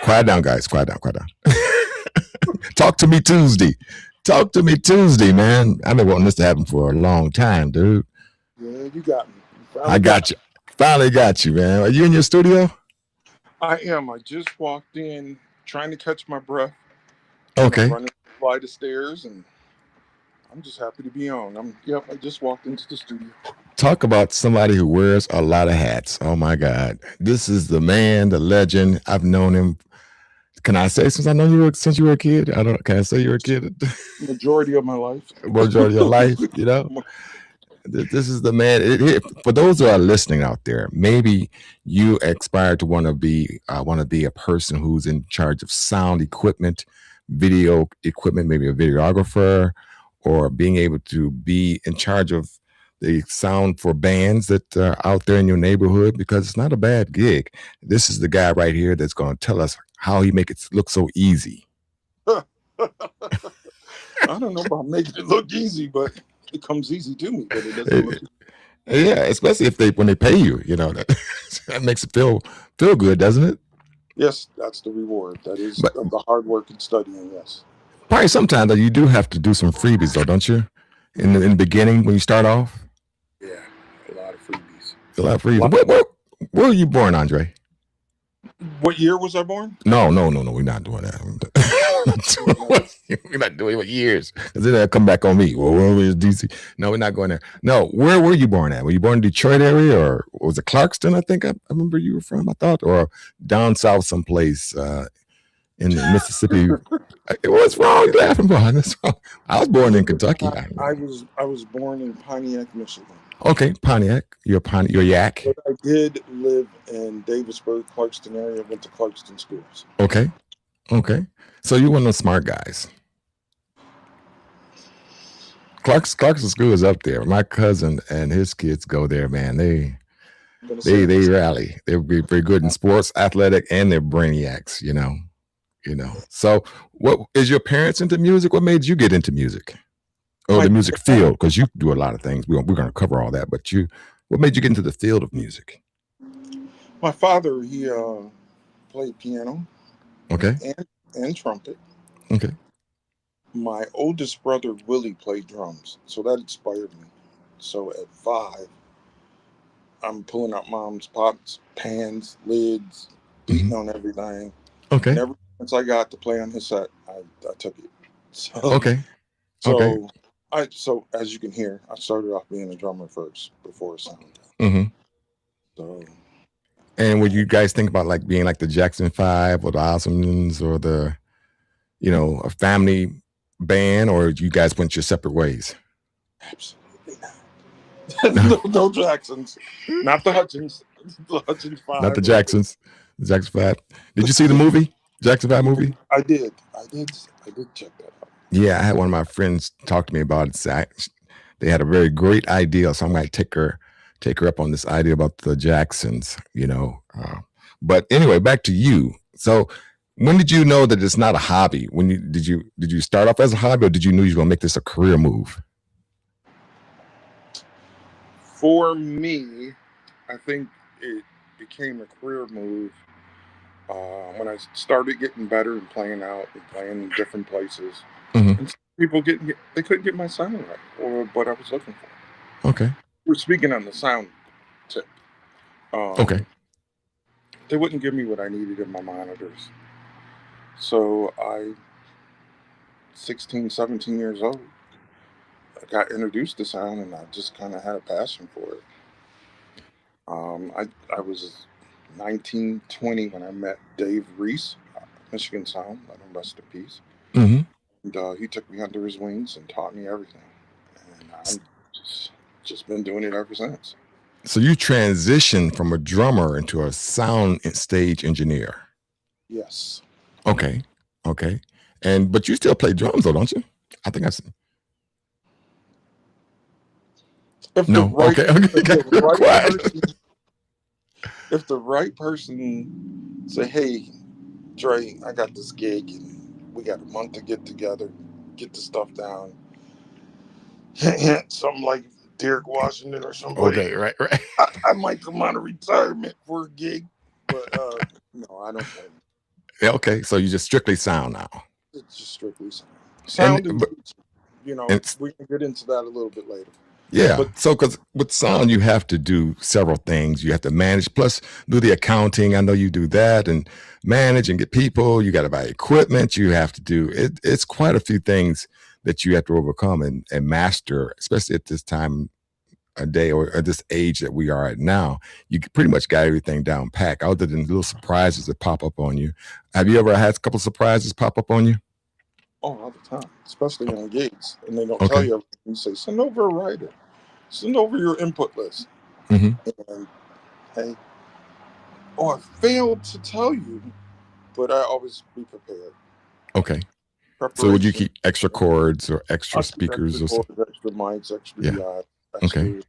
Quiet down, guys. Quiet down. Quiet down. Talk to me Tuesday. Talk to me Tuesday, man. I've been wanting this to happen for a long time, dude. Yeah, you got me. You I finally got got you. Finally got you, man. Are you in your studio? I am. I just walked in trying to catch my breath, Okay. running a flight of stairs, and I'm just happy to be on. Yep, I just walked into the studio. Talk about somebody who wears a lot of hats. Oh my God. This is the man, the legend. I've known him. Can I say since you were a kid? I don't can I say you were a kid? Majority of my life. Majority of your life, you know? This is the man. For those who are listening out there, maybe you aspire to want to be a person who's in charge of sound equipment, video equipment, maybe a videographer, or being able to be in charge of the sound for bands that are out there in your neighborhood. Because it's not a bad gig. This is the guy right here that's going to tell us how he make it look so easy. I don't know about making it look easy, but it comes easy to me. But it doesn't look. Yeah, especially if when they pay you, that that makes it feel good, doesn't it? Yes, that's the reward. That is But of the hard work and studying. Yes. probably sometimes though, you do have to do some freebies though, don't you? In the beginning when you start off, Yeah, a lot of freebies. a lot of A freebies. lot. Where were you born, Andre? What year was I born? No. We're not doing that. We're not doing it with years because then they'll come back on me. Well, where was DC? No, we're not going there. No, where were you born at? Were you born in Detroit area or was it Clarkston? I think I remember you were from. I thought, or down south someplace in Mississippi. What's wrong? You laughing for? That's wrong. I was born in Kentucky. I was born in Pontiac, Michigan. Okay, Pontiac. You're Yak. But I did live in Davisburg, Clarkston area. Went to Clarkston schools. Okay. So you're one of those smart guys. Clarkston School is up there. My cousin and his kids go there, man. They rally. They're very good in sports, athletic, and they're brainiacs, So what is your parents into music? What made you get into music? Or the music field? Because you do a lot of things. We're going to cover all that, but what made you get into the field of music? My father, he played piano. Okay. And trumpet. Okay. My oldest brother, Willie, played drums. So that inspired me. So at 5, I'm pulling out mom's pots, pans, lids, beating on everything. Okay. And ever since I got to play on his set, I took it. So, okay. So as you can hear, I started off being a drummer first before sound. So. And would you guys think about like being like the Jackson 5 or the Osmonds or the, a family band, or you guys went your separate ways? Absolutely not. No Jacksons, not the Hutchins. The Hutchins 5. Not the Jacksons. The Jackson 5. Did you see the movie? Jackson 5 movie? I did check that out. Yeah, I had one of my friends talk to me about it. They had a very great idea, so I'm going to take her up on this idea about the Jacksons, But anyway, back to you. So when did you know that it's not a hobby? Did you start off as a hobby, or did you know you were going to make this a career move? For me, I think it became a career move when I started getting better and playing out and playing in different places. And people they couldn't get my sound right or what I was looking for. Okay. We're speaking on the sound tip. Okay. They wouldn't give me what I needed in my monitors. So 16, 17 years old, I got introduced to sound and I just kind of had a passion for it. I was 19, 20 when I met Dave Reese, Michigan Sound, let him rest in peace. And he took me under his wings and taught me everything. And I've just been doing it ever since. So you transitioned from a drummer into a sound stage engineer. Yes. Okay. But you still play drums though, don't you? I think I've seen. If the right person say, "Hey, Dre, I got this gig and we got a month to get together, get the stuff down," something like Derek Washington or somebody. Okay, right. I might come out of retirement for a gig, but no, I don't play. Yeah, okay, so you just strictly sound now. It's just strictly sound. And Sound and but you know, it's we can get into that a little bit later. yeah, But so because with sound you have to do several things. You have to manage, plus do the accounting. I know you do that and manage and get people. You got to buy equipment. You have to do it. It's quite a few things that you have to overcome and master, especially at this time a day or at this age that we are at now. You pretty much got everything down pack, other than little surprises that pop up on you. Have you ever had a couple surprises pop up on you? all the time, especially on gigs, and they don't tell Okay. you everything. You say, send over a writer, send over your input list. Hmm. And hey, I failed to tell you, but I always be prepared. Okay. So would you Preparation. keep extra chords or extra I keep speakers extra or something? cords, extra mics, extra Yeah. DI, Okay. extra,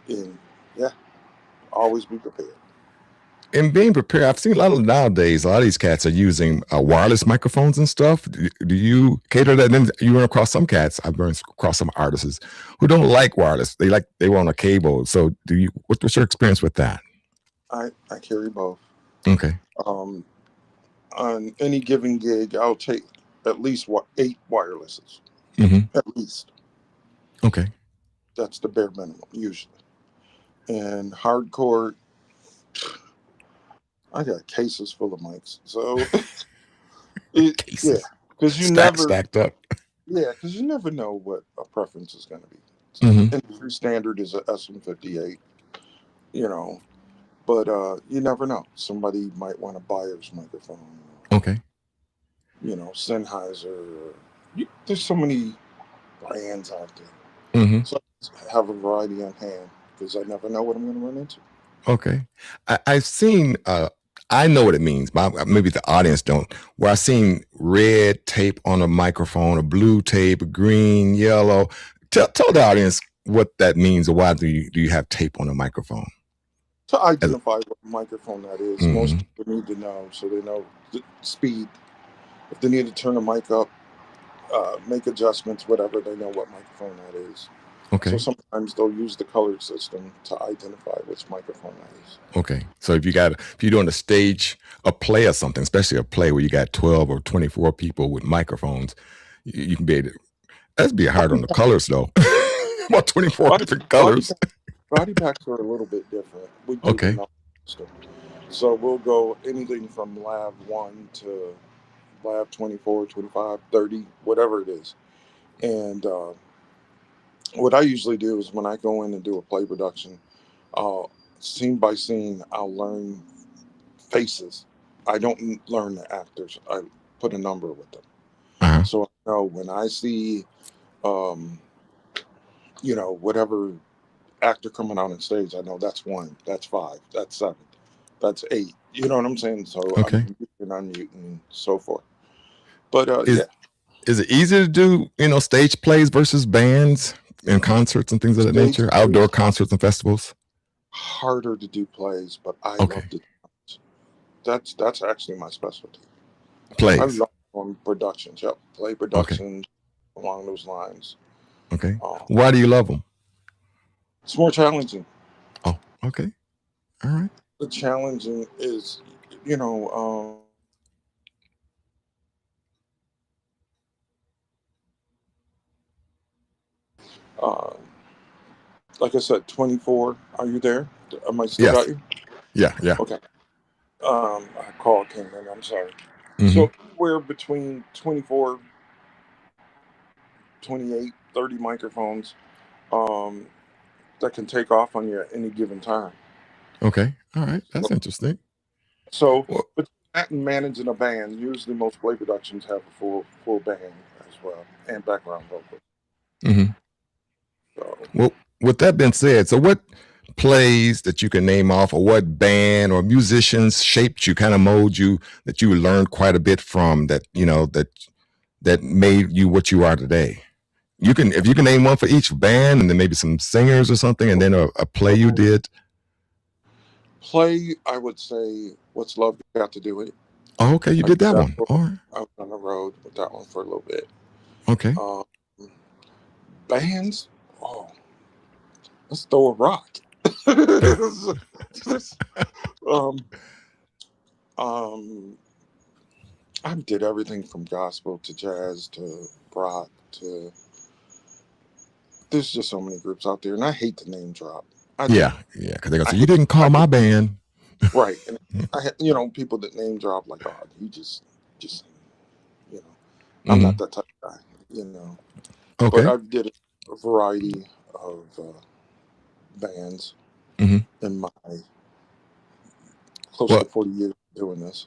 and yeah, always be prepared. And being prepared, I've seen a lot of nowadays, a lot of these cats are using wireless microphones and stuff. Do you cater that? Then you run across some cats, I've run across some artists who don't like wireless. They want a cable. So what's your experience with that? I carry both. Okay. Um, on any given gig, I'll take at least 8 wirelesses. Hmm. At least Okay. that's the bare minimum usually. And hardcore, I got cases full of mics. So yeah, Cases. because Stacked up. you never know what a preference is going to be. Hmm. Industry standard is a SM58, you know, but you never know. Somebody might want a buyer's microphone, Okay. Sennheiser. There's so many brands out there. Hmm. So I have a variety on hand because I never know what I'm going to run into. Okay. I've seen I know what it means, but maybe the audience don't. Where I've seen red tape on a microphone, a blue tape, a green, yellow. Tell the audience what that means, or why do you have tape on a microphone? To As identify what microphone that is, most Mhm. people need to know so they know the speed. If they need to turn the mic up, make adjustments, whatever, they know what microphone that is. So Okay. sometimes they'll use the color system to identify which microphone that is. Okay. So if you're doing a stage, a play or something, especially a play where you got 12 or 24 people with microphones, you can be able to. That'd be hard Body, on the colors though. About 24 body, different body, colors. body packs are a little bit different. We do the Okay. number system. So we'll go anything from lab 1 to lab 24, 25, 30, whatever it is. And what I usually do is when I go in and do a play production, scene by scene, I'll learn faces. I don't learn the actors. I put a number with them. Uh-huh. So I know when I see, um, whatever actor coming out on stage, I know that's 1, that's 5, that's 7, that's 8. You know what I'm saying? So I'm Okay. muting, unmuting, and so forth. But yeah, Is is it easier to do, stage plays versus bands and concerts and things of that stage nature, outdoor plays concerts and festivals? harder to do plays, but I love Okay. to. That's actually my specialty. I Plays. love productions. Yep, play Okay. production along those lines. Okay. Um, Why do you love them? it's more challenging. Oh, okay. All right. The challenging is, you know, um, uh, like I said, 24. Are you there? Am I still got Yes. you? Yeah. Yeah. Okay. A call came in. I'm sorry. Hmm. So we're between 24, 28, 30 microphones um, that can take off on you at any given time. Okay. All right. So, That's interesting. so Well, between that and managing a band, usually most play productions have a full band as well and background vocals. mhm. So Well, with that being said, so what plays that you can name off, or what band or musicians shaped you, kind of mold you, that you learned quite a bit from, that made you what you are today? If you can name one for each band, and then maybe some singers or something, and then a play you um, did. play, I would say, "What's Love Got to Do With It?" Oh, okay, you I did did that that one. for. All right. I was on the road with that one for a little bit. Okay. Um, bands, oh, let's throw a rock. um, um, I did everything from gospel to jazz to rock to. There's just so many groups out there, and I hate to name drop. I do. Yeah, because they're gonna I say you hate. didn't call my band. Right, and I had people that name drop like, oh, you just you know, I'm not that type of guy. But Okay. I did a variety of bands Mm-hmm. in my close to Well, 40 years doing this.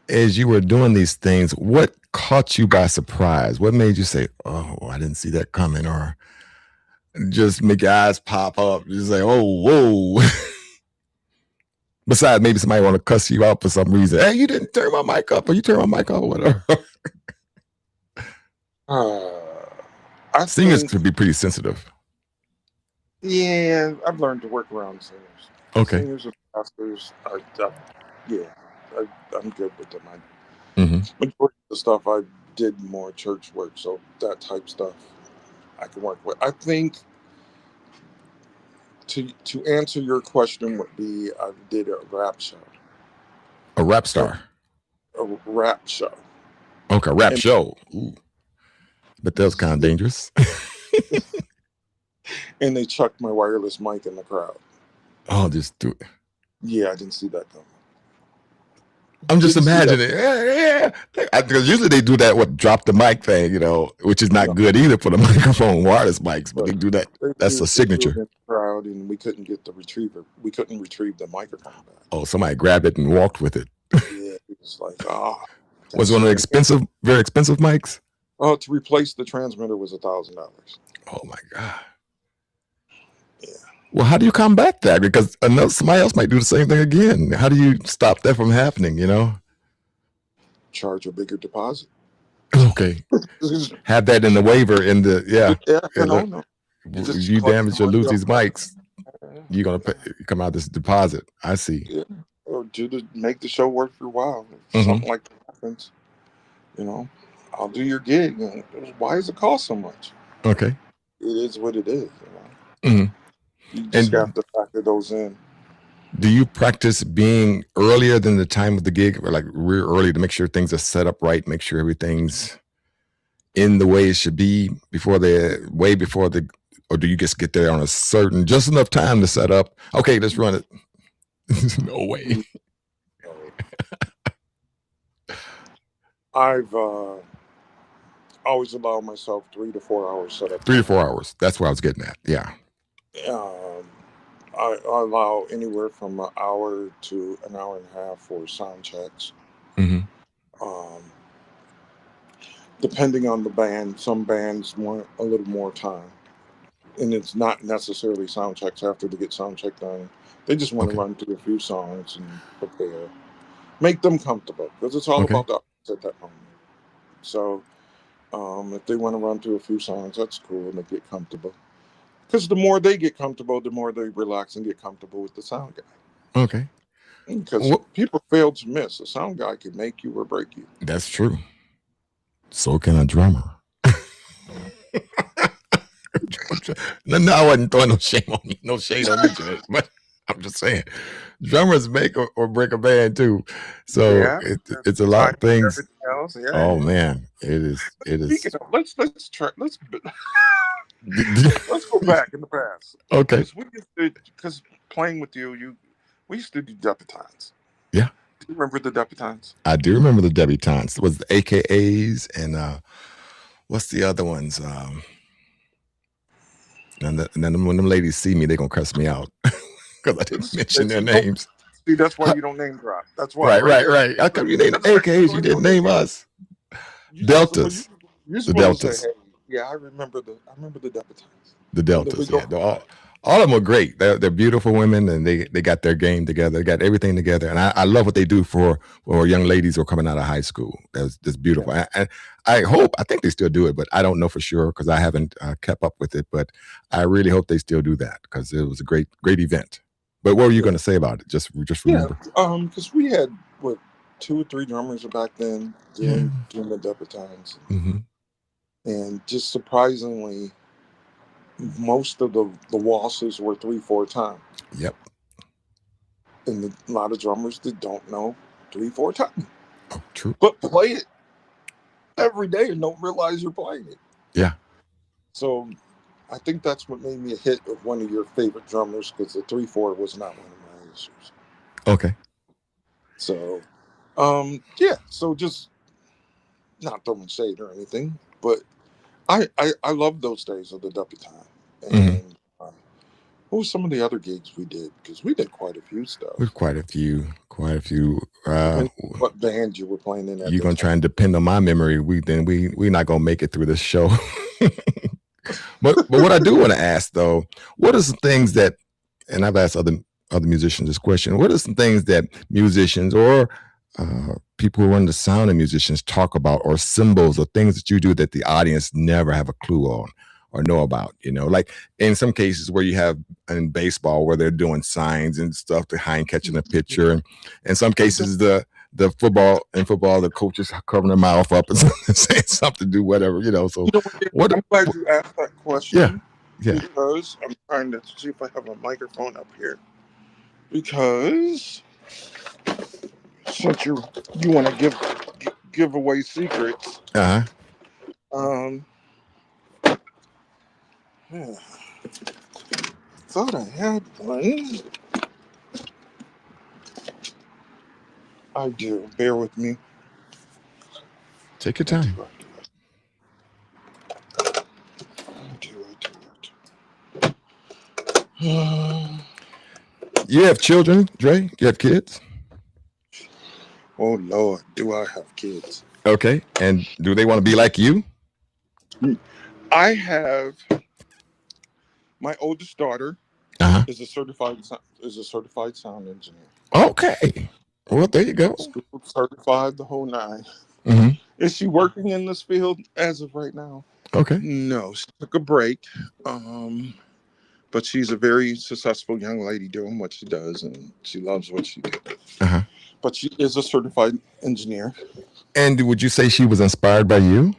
as you were doing these things, what caught you by surprise? What made you say, "Oh, I didn't see that coming," or just make your eyes pop up? You say, "Oh, whoa!" Besides, maybe somebody want to cuss you out for some reason. Hey, you didn't turn my mic up, or you turn my mic off, or whatever. I Singers think, could be pretty sensitive. yeah, I've learned to work around singers. Okay. Singers and pastors, yeah, I'm good with them. Mm-hmm. Majority of the stuff I did more church work, so that type stuff I can work with. I think to answer your question would be I did a rap show. A rap So star. a rap show. Okay, rap And show. Ooh. But that was kind of dangerous. and they chucked my wireless mic in the crowd. Oh, just do it. Yeah, I didn't see that coming. I'm just imagining. Yeah. Because usually they do that, drop the mic thing, which is not good either for the microphone wireless mics, but they do that. That's a signature. In the crowd, and we couldn't get the retriever. We couldn't retrieve the microphone back. Oh, somebody grabbed it and walked with it. Yeah, it was like, was it one of the very expensive mics? Oh, to replace the transmitter was $1,000. Oh my God. Yeah. Well, how do you combat that? Because somebody else might do the same thing again. How do you stop that from happening? Charge a bigger deposit. Okay. Have that in the waiver No. You damage or lose these mics, you're gonna come out this deposit. I see. Yeah. Or make the show worth your while. If something like that happens, I'll do your gig. Why does it cost so much? Okay. It is what it is. You just have to factor those in. Do you practice being earlier than the time of the gig, or like real early, to make sure things are set up right, make sure everything's in the way it should be before or do you just get there on just enough time to set up? Okay, let's run it. No way. I've always allowed myself 3 to 4 hours set up. 3 to 4 hours. That's what I was getting at. Yeah. I allow anywhere from an hour to an hour and a half for sound checks. Depending on the band, some bands want a little more time. And it's not necessarily sound checks after they get sound check done. They just want to run through a few songs and prepare. Make them comfortable, because it's all about the artist at that moment. So if they want to run through a few songs, that's cool, and they get comfortable. Because the more they get comfortable, the more they relax and get comfortable with the sound guy. Okay. Because people fail to miss. A sound guy can make you or break you. That's true. So can a drummer. No, I wasn't throwing no shame on you. No shade on you, but I'm just saying, drummers make or break a band too. So it's a lot of things. Oh man, it is. Let's try. Let's go back in the past. Okay. Because playing with you, we used to do debutantes. Yeah. Do you remember the debutantes? I do remember the debutantes. It was the AKAs and what's the other ones? And then when them ladies see me, they're gonna cuss me out because I didn't mention their names. See, that's why you don't name drop. That's why. Right. How come you named AKAs? You didn't name us. Deltas. The Deltas. Say, hey, yeah, I remember the debutantes. The Deltas. Yeah. All of them are great. They're beautiful women, and they got their game together. They got everything together, and I love what they do for young ladies who are coming out of high school. That's beautiful. Yeah. And I think they still do it, but I don't know for sure because I haven't kept up with it. But I really hope they still do that because it was a great event. But what were you going to say about it? Just remember. Yeah, because we had 2 or 3 drummers back then doing the debutantes, and just surprisingly, most of the waltzes were 3/4 time. Yep. And a lot of drummers that don't know 3/4 time. Oh, true. But play it every day and don't realize you're playing it. Yeah. So I think that's what made me a hit of one of your favorite drummers, because the 3/4 was not one of my issues. Okay. So, yeah. So just not throwing shade or anything, but I love those days of the Debutante. And Mm-hmm. what were some of the other gigs we did? Because we did quite a few stuff. With quite a few. What band you were playing in? You're gonna try and depend on my memory. We're not gonna make it through this show. but what I do want to ask though, what are some things that, and I've asked other musicians this question, what are some things that musicians or people who run the sound of musicians talk about, or symbols or things that you do that the audience never have a clue on or know about? Like in some cases where you have in baseball where they're doing signs and stuff behind catching a pitcher, and in some cases the football, the coaches covering their mouth up and saying something, do whatever, so what I'm glad you asked that question. Yeah. Because I'm trying to see if I have a microphone up here, because since you want to give away secrets, yeah. Thought I had one. I do. Bear with me. Take your time. You have children, Dre? You have kids? Oh Lord, do I have kids? Okay, and do they want to be like you? I have my oldest daughter is a certified sound engineer. Okay, well there you go. Certified, the whole nine. Mm-hmm. Is she working in this field as of right now? Okay. No, she took a break. But she's a very successful young lady doing what she does, and she loves what she does. But she is a certified engineer. And would you say she was inspired by you?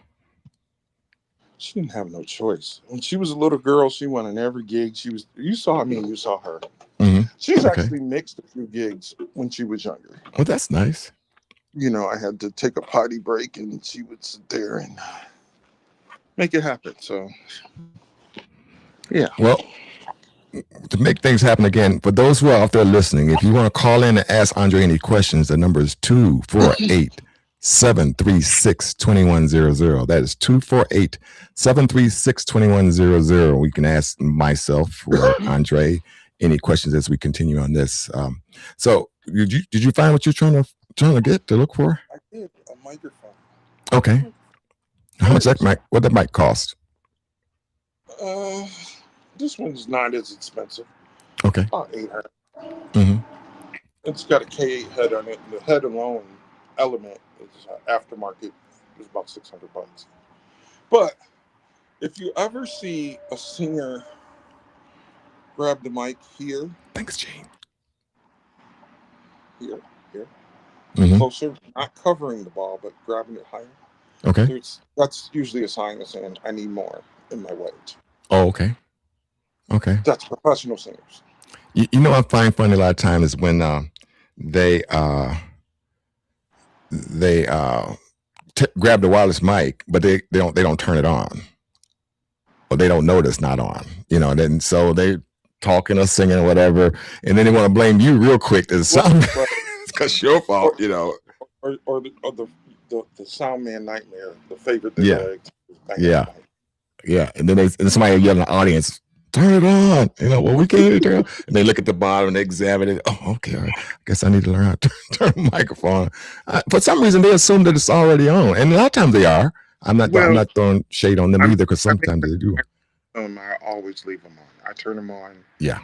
She didn't have no choice. When she was a little girl, she went on every gig. You saw me, you saw her. Mm-hmm. She's actually mixed a few gigs when she was younger. Well, that's nice. I had to take a potty break, and she would sit there and make it happen. So, yeah. Well, to make things happen again, for those who are out there listening, if you want to call in and ask Andre any questions, the number is 248-736-2100. That is 248-736-2100. We can ask myself or Andre any questions as we continue on this. So did you find what you're trying to get to look for? I did, a microphone. Okay. How much that mic? What that mic cost? This one's not as expensive. Okay. About $800. Mm-hmm. It's got a K8 head on it. And the head alone, Element, is aftermarket. It's about $600. But if you ever see a singer grab the mic here. Thanks, Gene. Here. Mm-hmm. Closer, not covering the ball, but grabbing it higher. Okay. That's usually a sign of saying, I need more in my wedge. Oh, okay. Okay. That's professional singers. I find funny a lot of times is when they grab the wireless mic, but they don't turn it on, or they don't know it's not on. Then so they talking or singing or whatever, and then they want to blame you real quick. It's because your fault, Or the sound man nightmare, the favorite. Yeah, and then somebody yell in the audience, turn it on. Well, we can't turn it on. And they look at the bottom and they examine it. Oh, okay. I guess I need to learn how to turn the microphone. For some reason, they assume that it's already on, and a lot of times they are. I'm not throwing shade on them either, because sometimes they do. I always leave them on. I turn them on. Yeah.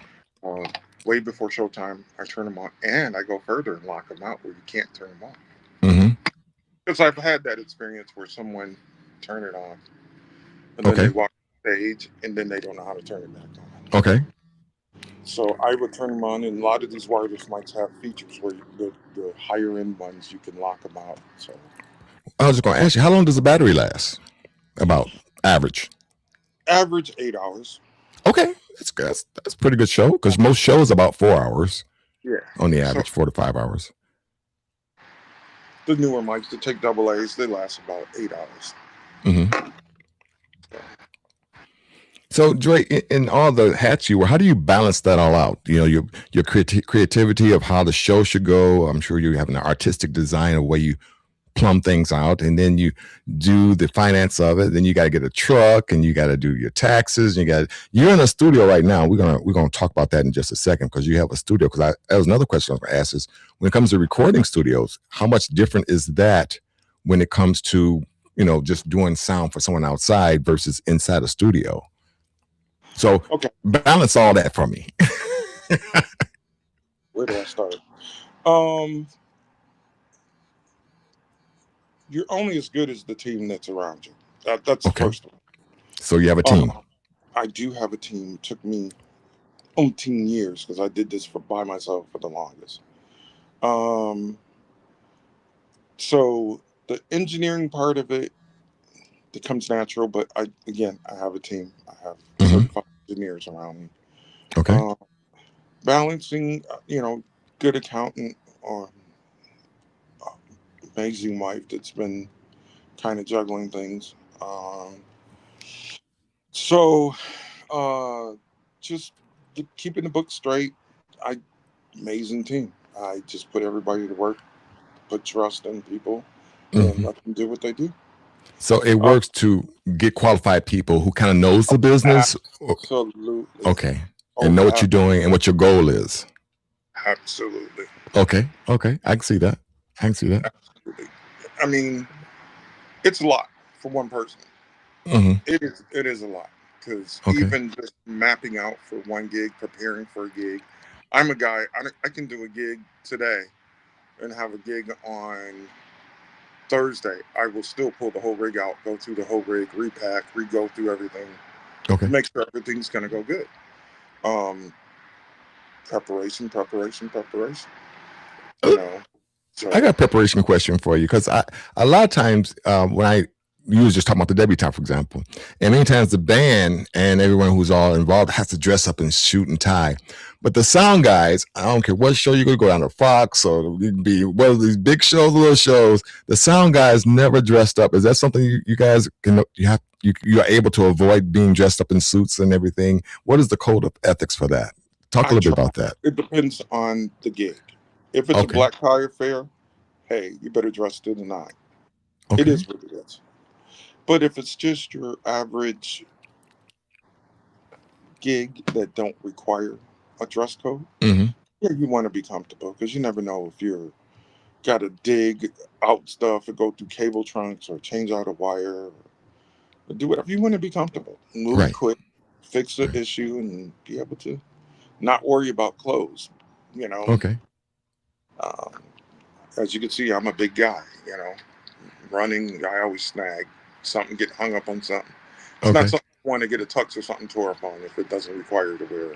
Way before showtime, I turn them on, and I go further and lock them out where you can't turn them on. Mm-hmm. Because I've had that experience where someone turned it on, and then they walk the stage, and then they don't know how to turn it back on. Okay. So I would turn them on, and a lot of these wireless mics have features where the higher end ones, you can lock them out. So I was just going to ask you, how long does the battery last? About average? Average 8 hours. Okay, that's good. That's a pretty good show, because most shows about 4 hours. Yeah. On the average, 4 to 5 hours. the newer mics that take double A's, they last about 8 hours. Mm-hmm. So, Dre, in all the hats you wear, how do you balance that all out? You know, your creativity of how the show should go. I'm sure you have an artistic design of where you plumb things out, and then you do the finance of it. Then you got to get a truck, and you got to do your taxes. And you're in a studio right now. We're gonna talk about that in just a second because you have a studio. Because that was another question I was going to ask is when it comes to recording studios, how much different is that when it comes to just doing sound for someone outside versus inside a studio? So balance all that for me. Where do I start? You're only as good as the team that's around you. That's the first one. So you have a team. I do have a team. It took me 18 years because I did this by myself for the longest. So the engineering part of it comes natural, but I have a team. I have certified engineers around me. Okay. Balancing, good accountant or amazing wife that's been kind of juggling things. Just keeping the book straight. Amazing team. I just put everybody to work, put trust in people, and let them do what they do. So it works to get qualified people who kind of knows the business. Absolutely. Okay. And know what you're doing and what your goal is. Absolutely. Okay. I can see that. Absolutely. I mean, it's a lot for one person. It is a lot because even just mapping out for one gig, preparing for a gig. I'm a guy, I can do a gig today and have a gig on Thursday. I will still pull the whole rig out, go through the whole rig, repack, go through everything, make sure everything's going to go good. Preparation. So. I got a preparation question for you because a lot of times when you was just talking about the debutante, for example, and many times the band and everyone who's all involved has to dress up in suit and tie. But the sound guys, I don't care what show you're going to go down to Fox or be one of these big shows, little shows, the sound guys never dressed up. Is that something you guys you are able to avoid being dressed up in suits and everything? What is the code of ethics for that? Talk a little bit about that. It depends on the gig. If it's a black tie affair, hey, you better dress to the nine. It is what it is. But if it's just your average gig that don't require a dress code, you want to be comfortable because you never know if you're got to dig out stuff or go through cable trunks or change out a wire or do whatever. You want to be comfortable, move quick, fix the issue, and be able to not worry about clothes. As you can see, I'm a big guy. Running, I always snag something, get hung up on something. It's not something I want to get a tux or something tore up on if it doesn't require to wear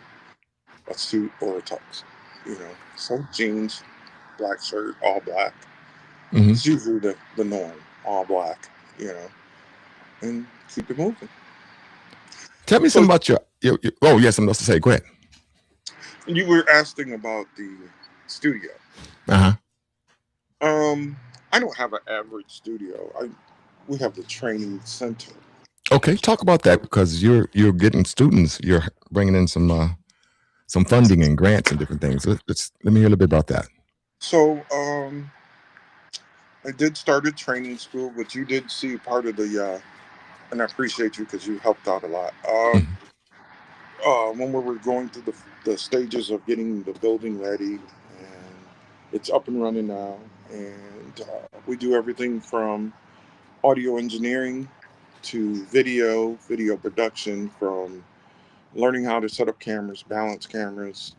a suit or a tux. So jeans, black shirt, all black. It's usually the norm, all black. And keep it moving. Tell me something about your oh, yes, something else to say. Go ahead. You were asking about the studio. I don't have an average studio. We have the training center. Okay, talk about that because you're getting students. You're bringing in some funding and grants and different things. Let me hear a little bit about that. So, I did start a training school, which you did see part of the, and I appreciate you because you helped out a lot. When we were going through the stages of getting the building ready, and it's up and running now, and we do everything from audio engineering to video production, from learning how to set up cameras, balance cameras,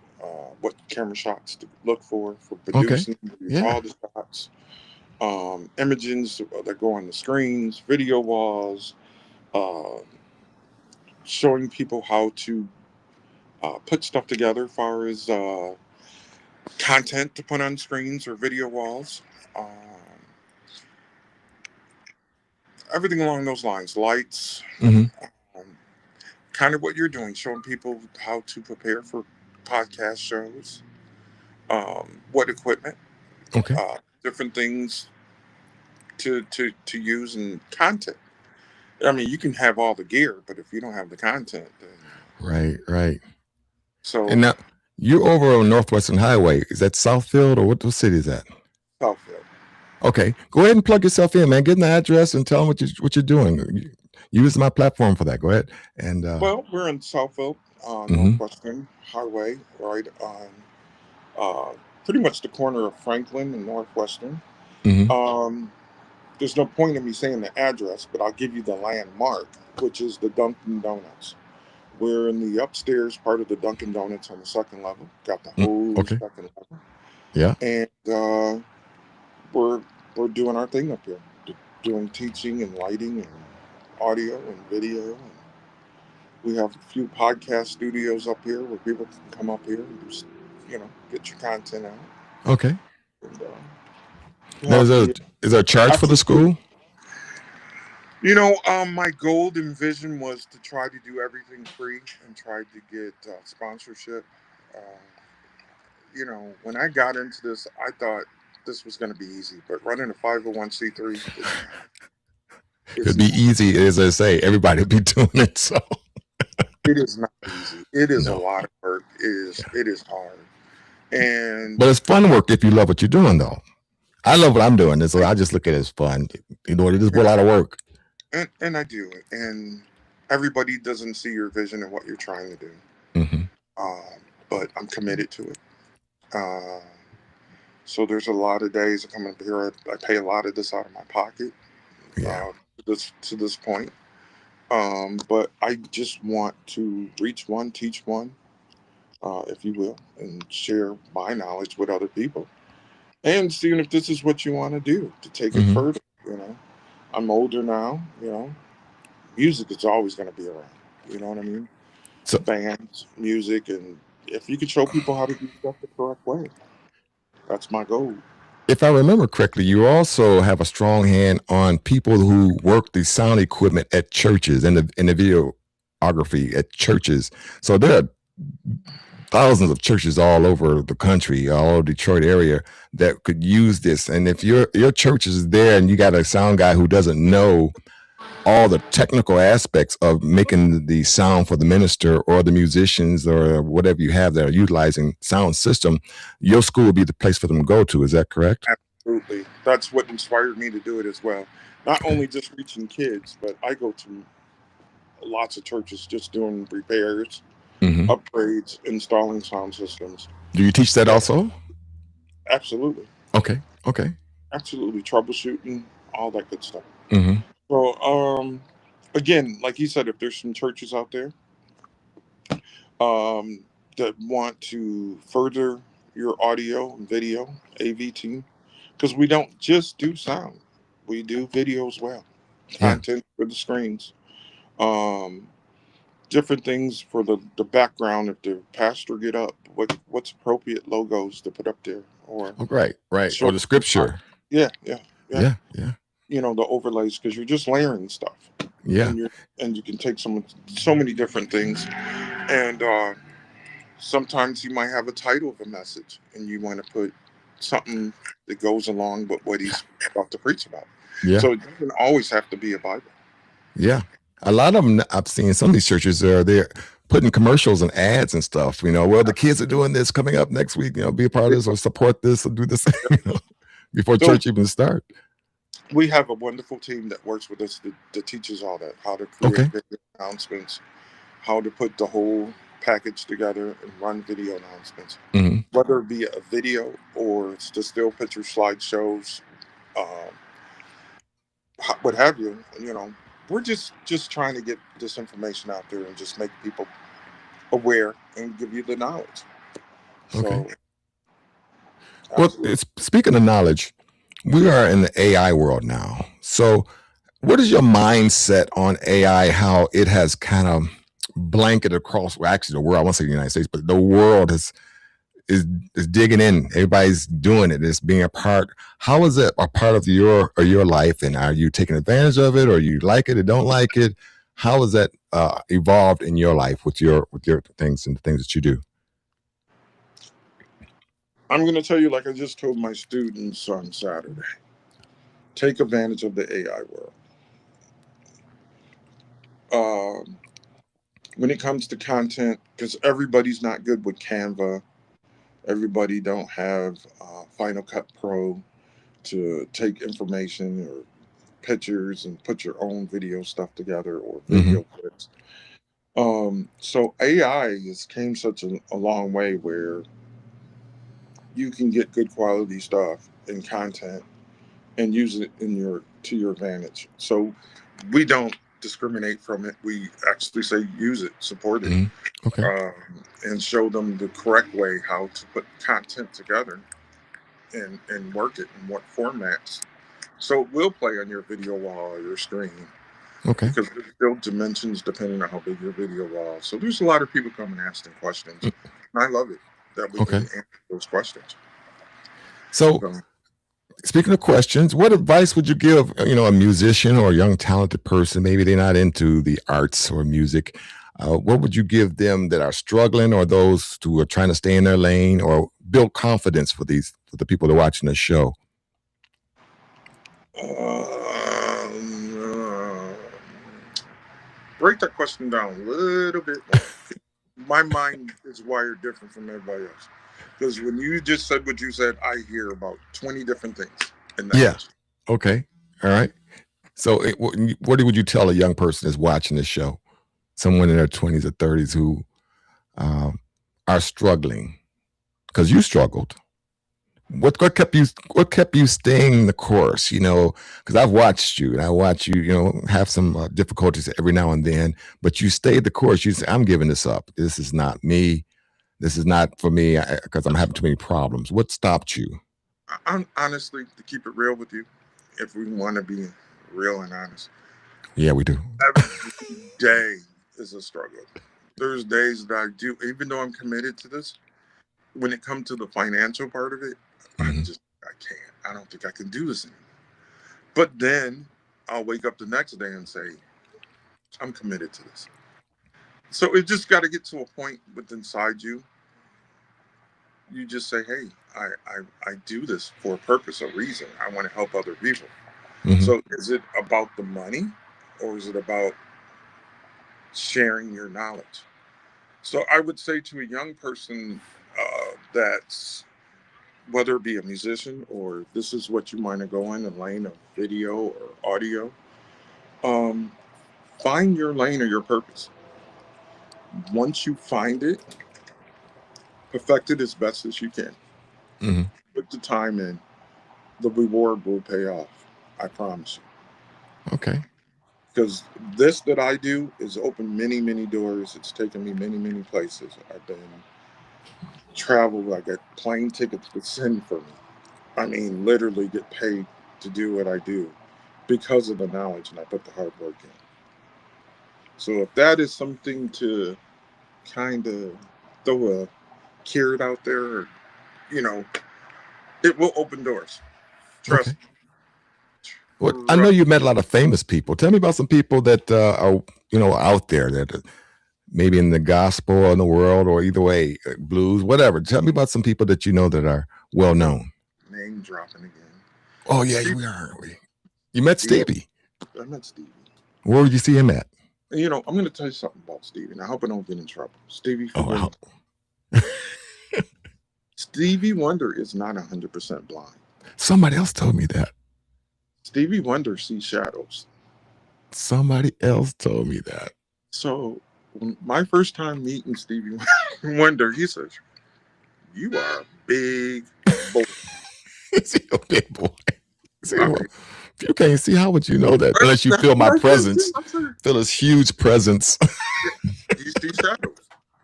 what camera shots to look for producing, all the shots, images that go on the screens, video walls, showing people how to put stuff together as far as content to put on screens or video walls. Everything along those lines, lights, kind of what you're doing, showing people how to prepare for podcast shows, what equipment, different things to use in content. I mean, you can have all the gear, but if you don't have the content, then Right. so And now you're over on Northwestern Highway. Is that Southfield or what city is that? Southfield. Okay, go ahead and plug yourself in, man. Get an address and tell them what you're doing. Use my platform for that. Go ahead. And Well, we're in Southfield, mhm, Northwestern Highway, right on pretty much the corner of Franklin and Northwestern. mhm. Um, there's no point in me saying the address, but I'll give you the landmark, which is the Dunkin' Donuts. We're in the upstairs part of the Dunkin' Donuts on the second level. Got the whole Okay. second level, Yeah. and we're we're doing our thing up here, doing teaching and lighting and audio and video. And we have a few podcast studios up here where people can come up here and just, get your content out. Okay. And, we Now, have the is there a charge for after the school. school? My goal and vision was to try to do everything free and try to get sponsorship. Uh, when I got into this, I thought this was going to be easy, but running a 501c3 is It'd it's be not. easy, as I say. Everybody would be doing it. So It is not easy. It is a no. lot of work. It is hard, and But it's fun work if you love what you're doing, though. I love what I'm doing, so I just look at it as fun. It is a lot of work. and I do, and everybody doesn't see your vision and what you're trying to do. Hmm. But I'm committed to it. Uh, so there's a lot of days I come up here. I pay a lot of this out of my pocket. Yeah. To this point. But I just want to reach one, teach one, if you will, and share my knowledge with other people, and seeing if this is what you want to do to take it Hmm. further. I'm older now. Music is always going to be around. You know what I mean? So Bands, music, and if you could show people how to do stuff the correct way, that's my goal. if I remember correctly, you also have a strong hand on people who work the sound equipment at churches and the videography at churches. So there are thousands of churches all over the country, all over Detroit area that could use this. And if your church is there and you got a sound guy who doesn't know all the technical aspects of making the sound for the minister or the musicians or whatever you have that are utilizing sound system, your school will be the place for them to go to. Is that correct? Absolutely. That's what inspired me to do it as well. Not Okay. only just reaching kids, but I go to lots of churches just doing repairs, Hmm. upgrades, installing sound systems. Do you teach that Yeah, also? absolutely. Okay. Absolutely. Troubleshooting, all that good stuff. Hmm. So, again, like you said, if there's some churches out there that want to further your audio and video AV team, because we don't just do sound, we do video as well, Yeah. content for the screens, um, different things for the background. If the pastor get up, what's appropriate logos to put up there, or Oh, right. Or short, the scripture. yeah. Yeah. The overlays, because you're just layering stuff, Yeah. and you can take so many different things, and sometimes you might have a title of a message and you want to put something that goes along with what he's about to preach about. Yeah. So it doesn't always have to be a Bible. Yeah. A lot of them, I've seen some of these churches they're putting commercials and ads and stuff. Well, the kids are doing this coming up next week. Be a part of this or support this or do this. Before So church even start. we have a wonderful team that works with us that teaches all that, how to create Okay. video announcements, how to put the whole package together and run video announcements, Hmm. whether it be a video or it's the still picture slideshows, um, what have you. We're just trying to get this information out there and just make people aware and give you the knowledge. Okay. So, Well, absolutely. speaking of knowledge, we are in the AI world now. So, what is your mindset on AI? How it has kind of blanketed across, well, actually, the world. I won't say the United States, but the world is digging in. Everybody's doing it. It's being a part. How is it a part of your life? And are you taking advantage of it, or you like it or don't like it? How has that evolved in your life with your things and the things that you do? I'm going to tell you, like I just told my students on Saturday, take advantage of the AI world. When it comes to content, because everybody's not good with Canva, everybody don't have Final Cut Pro to take information or pictures and put your own video stuff together or video clips. So AI came such a long way where you can get good quality stuff and content and use it to your advantage. So we don't discriminate from it. We actually say use it, support it, okay, and show them the correct way how to put content together and work it in what formats. So it will play on your video wall or your screen. Okay. Because there's still dimensions depending on how big your video wall is. So there's a lot of people coming asking questions. And I love it that we can answer those questions. So speaking of questions, what advice would you give, a musician or a young talented person? Maybe they're not into the arts or music. What would you give them that are struggling, or those who are trying to stay in their lane or build confidence for the people that are watching the show? Break that question down a little bit more. My mind is wired different from everybody else. Because when you just said what you said, I hear about 20 different things. Okay. All right. So what would you tell a young person that's watching this show? Someone in their 20s or 30s who are struggling, because you struggled. What kept you staying the course? Because I've watched you and I watch you, have some difficulties every now and then, but you stayed the course. You said, I'm giving this up. This is not me. This is not for me because I'm having too many problems. What stopped you? I'm honestly, to keep it real with you, if we want to be real and honest. Yeah, we do. Every day is a struggle. There's days that I do, even though I'm committed to this, when it comes to the financial part of it, I can't. I don't think I can do this anymore. But then I'll wake up the next day and say, I'm committed to this. So it just got to get to a point within inside you. You just say, hey, I do this for a purpose, a reason. I want to help other people. So is it about the money, or is it about sharing your knowledge? So I would say to a young person that's, whether it be a musician or this is what you want to go in a lane of video or audio, find your lane or your purpose. Once you find it, perfect it as best as you can. Put the time in, the reward will pay off. I promise you. Okay. Because this that I do is open many, many doors. It's taken me many, many places. I've been traveled. I get plane tickets to send for me. I mean, literally get paid to do what I do because of the knowledge, and I put the hard work in. So if that is something to kind of throw a carrot out there, it will open doors. Trust me. Well, I know you met a lot of famous people. Tell me about some people that are, out there that maybe in the gospel or in the world, or either way, blues, whatever. Tell me about some people that you know that are well known. Name dropping again. Oh yeah, we are. You met Stevie. I met Stevie. Where would you see him at? I'm going to tell you something about Stevie, and I hope I don't get in trouble. Stevie. Stevie Wonder is not 100% blind. Somebody else told me that. Stevie Wonder sees shadows. Somebody else told me that. So when my first time meeting Stevie Wonder, he says, "You are a big boy." Is he a big boy? If you can't see, how would you know that? Unless you feel my presence, feel his huge presence. He sees shadows.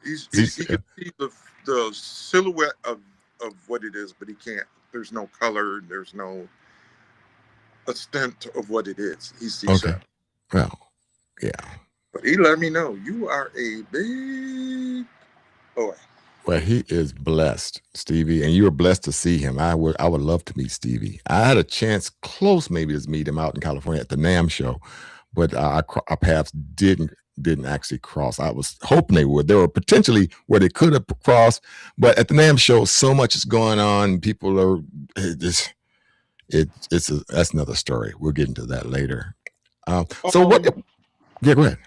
He can see the silhouette of what it is, but he can't. There's no color. There's no extent of what it is. He sees shadows. Well, yeah. But he let me know, you are a big boy. Well, he is blessed, Stevie, and you were blessed to see him. I would love to meet Stevie. I had a chance close maybe to meet him out in California at the NAMM show, but our paths didn't actually cross. I was hoping they would. There were potentially where they could have crossed, but at the NAMM show, so much is going on. People are just, That's another story. We'll get into that later. So Um, what? Yeah, go ahead.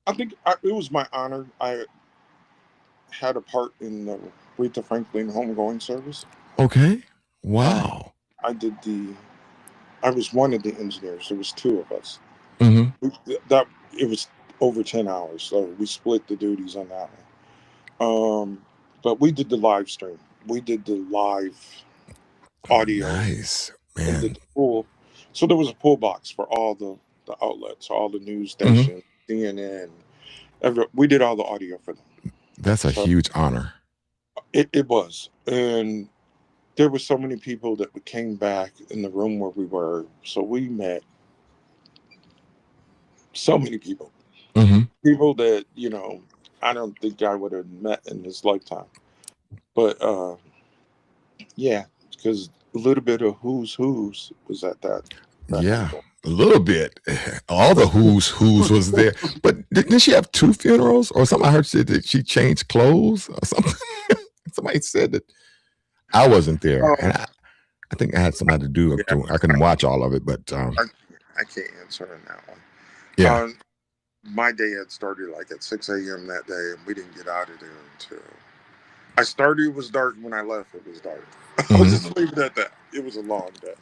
I think it was my honor. I had a part in the Aretha Franklin homegoing service. Okay. Um, Wow. I did the. I was one of the engineers. There was two of us. Mm-hmm. That it was over 10 hours, so we split the duties on that one. But we did the live stream. We did the live audio Nice, and did man. the full. So there was a pull box for all the outlets, all the news Mm-hmm. stations, CNN. We did all the audio for them. That's a So huge honor. it was, and there were so many people that came back in the room where we were. So we met so many people, Mm-hmm. people that I don't think I would have met in this lifetime. But yeah, because a little bit of who's was at that Yeah, homegoing. a little bit. All the who's was there. But didn't she have two funerals or something? I heard that she changed clothes or something. Somebody said that I wasn't there, and Um, I think I had something to do. yeah, I couldn't watch all of it, but I, I can't answer on that one. yeah. My day had started like at 6 a.m. that day, and we didn't get out of there until I started. It was dark when I left. It was dark. I'll Mm-hmm. just leave it at that. It was a long day.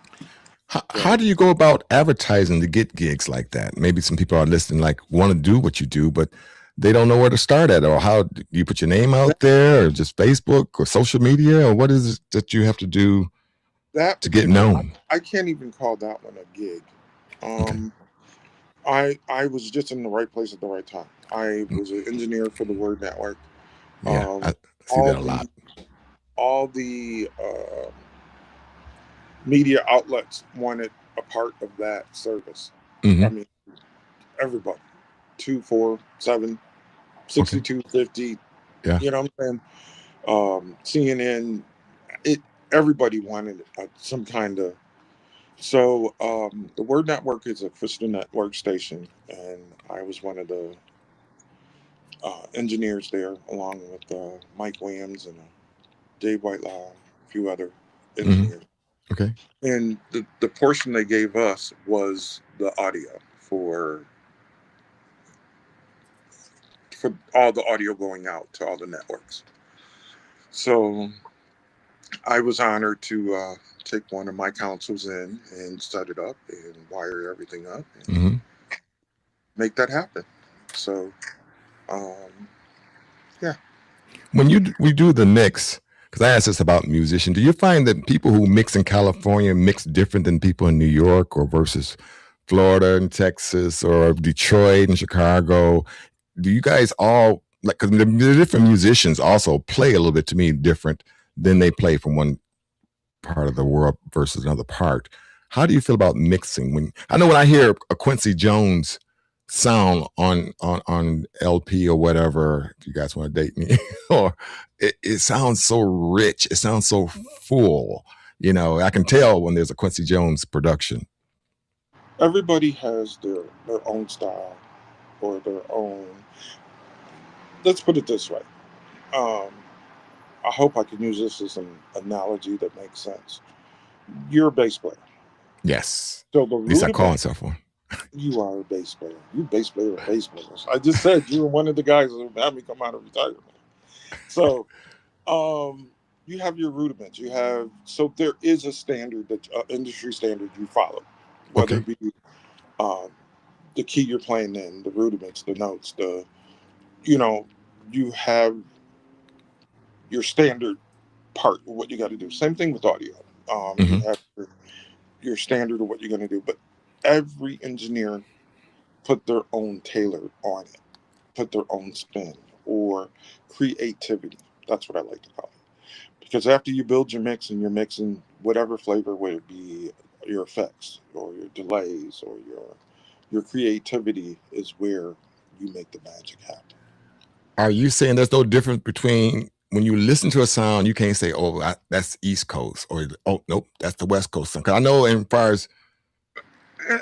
How So do you go about advertising to get gigs like that? Maybe some people are listening, like want to do what you do, but they don't know where to start at. Or how do you put your name that, out there, or just Facebook or social media, or what is it that you have to do that to get particular, known? I can't even call that one a gig. Okay. I was just in the right place at the right time. I was an engineer for the Word Network. Yeah, Um, I see all that a the lot. all the media outlets wanted a part of that service. I Hmm. mean, everybody, 247, Okay. 6250. Yeah. You know what I'm saying? CNN. It everybody wanted some kind of. So the Word Network is a Christian network station, and I was one of the engineers there, along with Mike Williams and Dave Whitelaw, a few other Hmm. engineers. Okay. And the portion they gave us was the audio for all the audio going out to all the networks. So I was honored to take one of my councils in and set it up and wire everything up and Hmm. make that happen. So um, yeah, When we do the mix, because I asked this about musician, do you find that people who mix in California mix different than people in New York or versus Florida and Texas or Detroit and Chicago? Do you guys all like, because the different musicians also play a little bit to me different than they play from one part of the world versus another part? How do you feel about mixing? When I know when I hear a Quincy Jones sound on LP or whatever, if you guys want to date me, or it sounds so rich, it sounds so full. I can tell when there's a Quincy Jones production. everybody has their own style or their own. Let's put it this way. Um, I hope I can use this as an analogy that makes sense. You're a bass player. Yes, So the at least I call rudiment, myself one. you are a bass player. You bass player of bass players. I just said you were one of the guys who had me come out of retirement. So um, you have your rudiments. So there is a standard that industry standard you follow, whether Okay. it be um, the key you're playing in, the rudiments, the notes, you know, you have your standard part of what you got to do. Same thing with audio. You Hmm. have your standard of what you're going to do, but every engineer put their own tailor on it, put their own spin or creativity. That's what I like to call it. Because after you build your mix and you're mixing whatever flavor, whether it be your effects or your delays or your creativity, is where you make the magic happen. Are you saying there's no difference between when you listen to a sound, you can't say, "Oh, that's East Coast," or "Oh, nope, that's the West Coast"? Because I know, as far as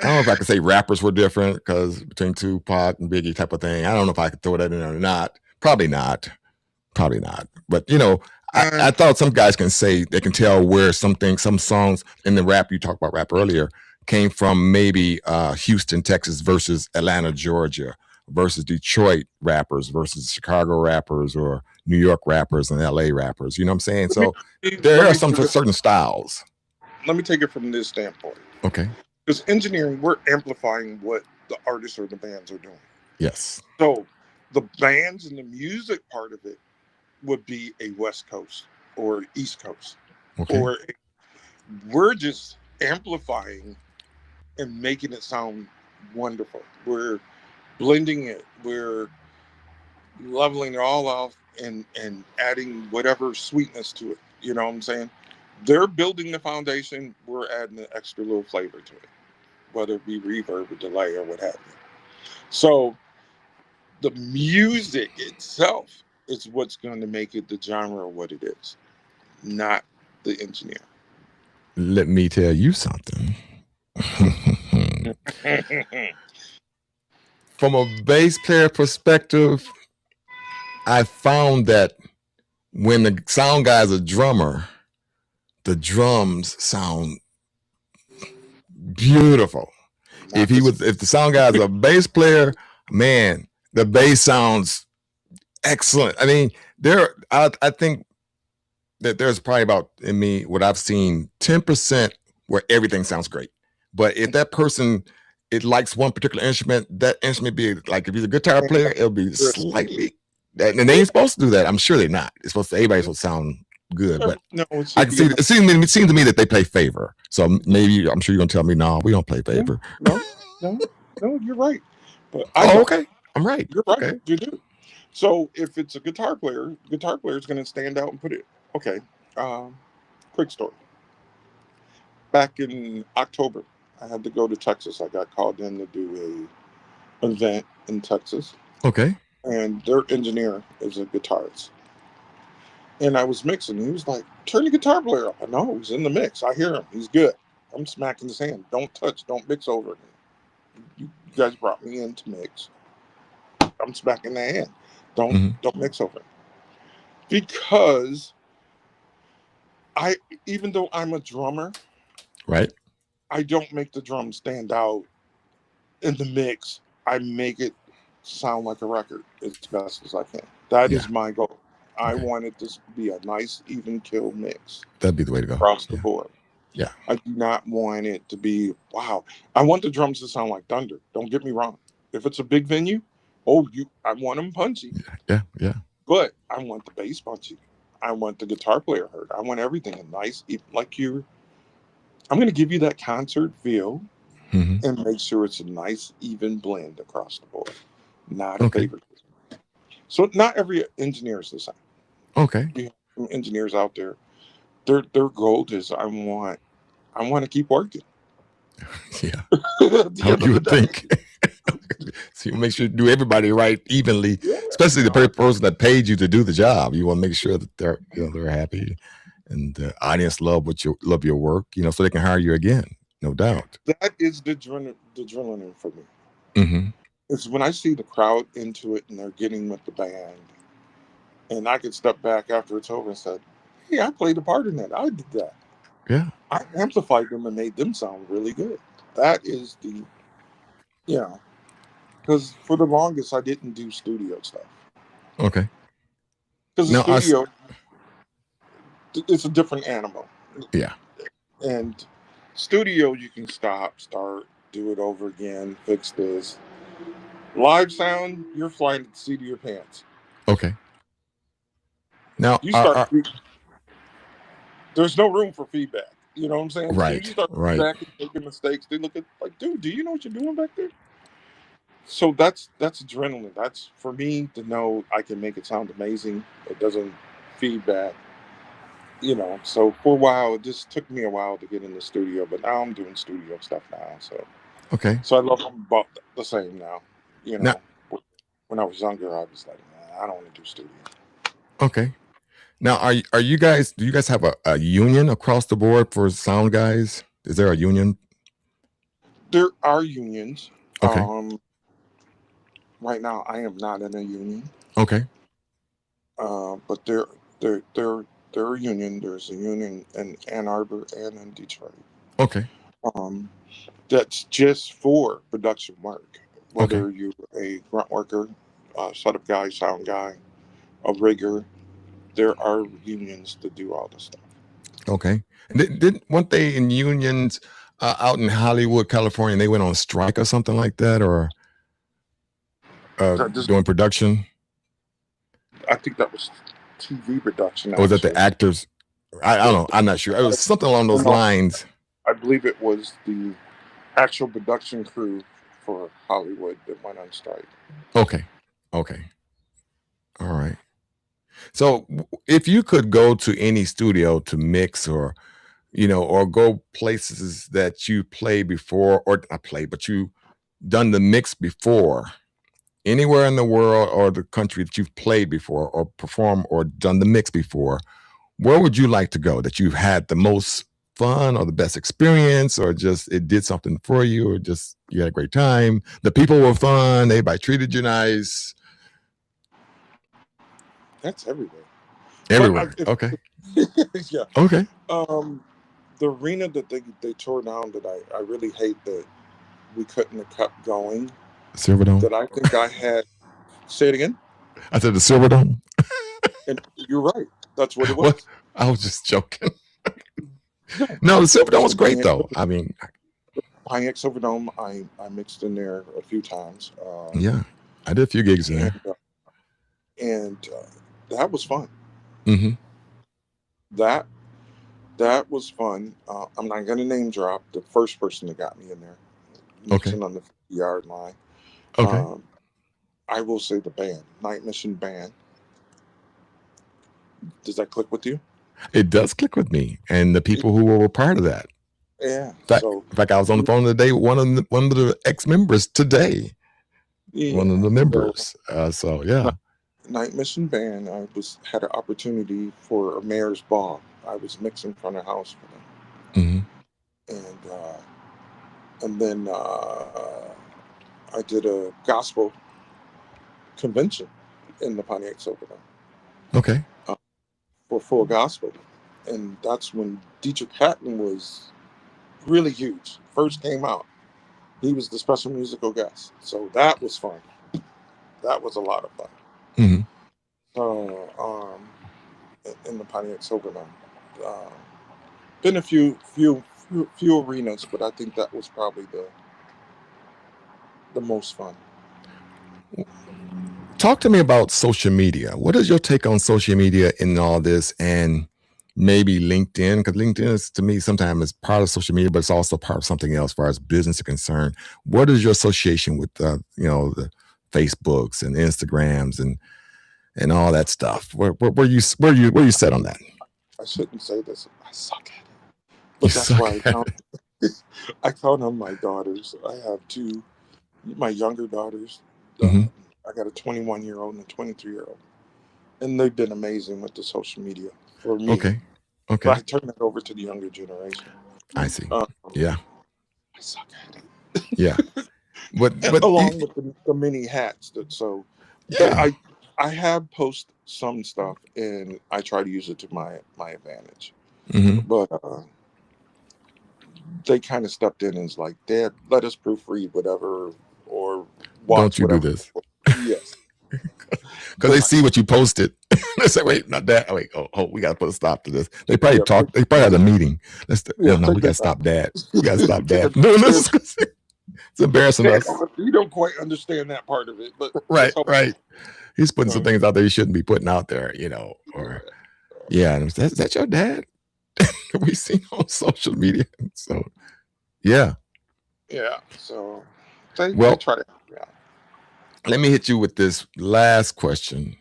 I don't know if I could say rappers were different because between Tupac and Biggie type of thing. I don't know if I could throw that in there or not. Probably not. Probably not. But I thought some guys can say they can tell where some songs in the rap, you talked about rap earlier, came from maybe Houston, Texas versus Atlanta, Georgia versus Detroit rappers versus Chicago rappers or New York rappers and LA rappers. You know what I'm saying? So there are some certain styles. Let me take it from this standpoint. Okay. Because engineering, we're amplifying what the artists or the bands are doing. Yes. So the bands and the music part of it would be a West Coast or East Coast. Okay. Or we're just amplifying and making it sound wonderful. We're blending it. We're leveling it all out and adding whatever sweetness to it. You know what I'm saying? They're building the foundation. We're adding an extra little flavor to it, whether it be reverb or delay or what have you. So the music itself is what's going to make it the genre what it is, not the engineer. Let me tell you something. From a bass player perspective, I found that when the sound guy is a drummer, the drums sound beautiful. If the sound guy is a bass player, man, the bass sounds excellent. I mean, I think that there's probably about, in me, what I've seen, 10% where everything sounds great. But if that person, it likes one particular instrument, that instrument be like, if he's a guitar player, it'll be slightly, and they ain't supposed to do that. I'm sure they're not. It's supposed to, everybody's supposed to sound good, but No, I can see, it seems to me that they play favor. So maybe, I'm sure you're gonna tell me, no, we don't play favor. No, you're right. But okay, I'm right. You're right. Okay. You do. So if it's a guitar player is going to stand out and put it. Okay. Quick story. Back in October, I had to go to Texas. I got called in to do a event in Texas. Okay. And their engineer is a guitarist. And I was mixing. He was like, "Turn your guitar player up." I know he's in the mix. I hear him. He's good. I'm smacking his hand. Don't touch. Don't mix over me. You guys brought me in to mix. I'm smacking the hand. Don't mix over. Because even though I'm a drummer, right, I don't make the drums stand out in the mix. I make it sound like a record as best as I can. That is my goal. I want it to be a nice, even kill mix. That'd be the way to go across the board. Yeah, I do not want it to be wow. I want the drums to sound like thunder. Don't get me wrong. If it's a big venue, I want them punchy. Yeah. But I want the bass punchy. I want the guitar player heard. I want everything nice, like I'm going to give you that concert feel and make sure it's a nice, even blend across the board. Not a favorite. So not every engineer is the same. Okay. You have some engineers out there. Their goal is I want to keep working. Yeah. How you would think. So you make sure you do everybody right evenly, especially the person that paid you to do the job. You want to make sure that they're happy and the audience love your work, so they can hire you again. No doubt. That is the adrenaline for me. It's when I see the crowd into it and they're getting with the band, and I could step back after it's over and said, "Hey, I played a part in that. I did that. Yeah, I amplified them and made them sound really good." That is the, because for the longest I didn't do studio stuff. Okay. Because the studio, it's a different animal. Yeah. And studio, you can stop, start, do it over again, fix this. Live sound, you're flying at the seat of your pants. Okay. Now you start. There's no room for feedback. You know what I'm saying? Right. So you start back and making mistakes. They look at like, dude, do you know what you're doing back there? So that's adrenaline. That's for me to know I can make it sound amazing. It doesn't feedback. So for a while, it just took me a while to get in the studio, but now I'm doing studio stuff now. So okay. So I love them both the same now. Now, when I was younger, I was like, I don't want to do studio. Okay. Now, are you guys? Do you guys have a union across the board for sound guys? Is there a union? There are unions. Okay. Right now, I am not in a union. Okay. But there They're a union. There's a union in Ann Arbor and in Detroit. Okay. Um, that's just for production work. Okay. Whether you're a grunt worker, setup guy, sound guy, a rigger, there are unions to do all this stuff. Okay. Didn't weren't they in unions out in Hollywood, California? They went on strike or something like that, or Just, doing production? I think that was TV production. Or was that the Actually, actors? I don't know. I'm not sure. It was something along those no, lines. I believe it was the actual production crew for Hollywood that went on strike. Okay. Okay. All right. So if you could go to any studio to mix or or go places that you played before, or not played, but you done the mix before, anywhere in the world or the country that you've played before or performed or done the mix before, where would you like to go that you've had the most fun or the best experience, or just it did something for you, or just you had a great time, the people were fun, everybody treated you nice? That's everywhere. Everywhere. Okay. Yeah. Okay. The arena that they tore down that I really hate that we couldn't have kept going. Silverdome. That I think I had. Say it again. I said the Silverdome. And you're right. That's what it was. What? I was just joking. No, the Silverdome was great though. I mean, Pontiac Silverdome, I mixed in there a few times. Yeah, I did a few gigs in there, and that was fun. Mm-hmm. That was fun. I'm not going to name drop the first person that got me in there. Mixing on the 50-yard line. Okay. I will say the band, Night Mission Band. Does that click with you? It does click with me, and the people who were part of that. Yeah. In fact, I was on the phone today with one of the ex-members today. Yeah, one of the members. So yeah. Night Mission Band. I had an opportunity for a mayor's ball. I was mixing front of house for them. Mm-hmm. And then I did a gospel convention in the Pontiac Silverdome. Okay. For full gospel, and that's when Dietrich Haddon was really huge. First came out, he was the special musical guest, so that was fun. That was a lot of fun. Mm-hmm. So, in the Pontiac Silverdome, been a few arenas, but I think that was probably the most fun. Talk to me about social media. What is your take on social media in all this, and maybe LinkedIn? Because LinkedIn is, to me, sometimes it's part of social media, but it's also part of something else as far as business is concerned. What is your association with, the Facebooks and Instagrams and all that stuff? Where you set on that? I shouldn't say this. I suck at it, but that's why I count on my daughters. I have two, my younger daughters. Mm-hmm. I got a 21-year-old and a 23-year-old, and they've been amazing with the social media for me. Okay. But I turn that over to the younger generation. I see. Yeah. I suck at it. Yeah. But along with the mini hats. Yeah. I have posted some stuff, and I try to use it to my advantage. Mm-hmm. But they kind of stepped in and was like, "Dad, let us proofread whatever, or watch Don't you whatever." Do this? Yes. Because they see what you posted. They say, "Wait, not that. Wait, we got to put a stop to this." They probably talk. They probably had a meeting. No, we got to stop that. We got to stop that. No, it's embarrassing us. You don't quite understand that part of it, but right. He's putting some things out there he shouldn't be putting out there, or yeah. Is that your dad? We seen on social media. So yeah. So they try to. Yeah. Let me hit you with this last question,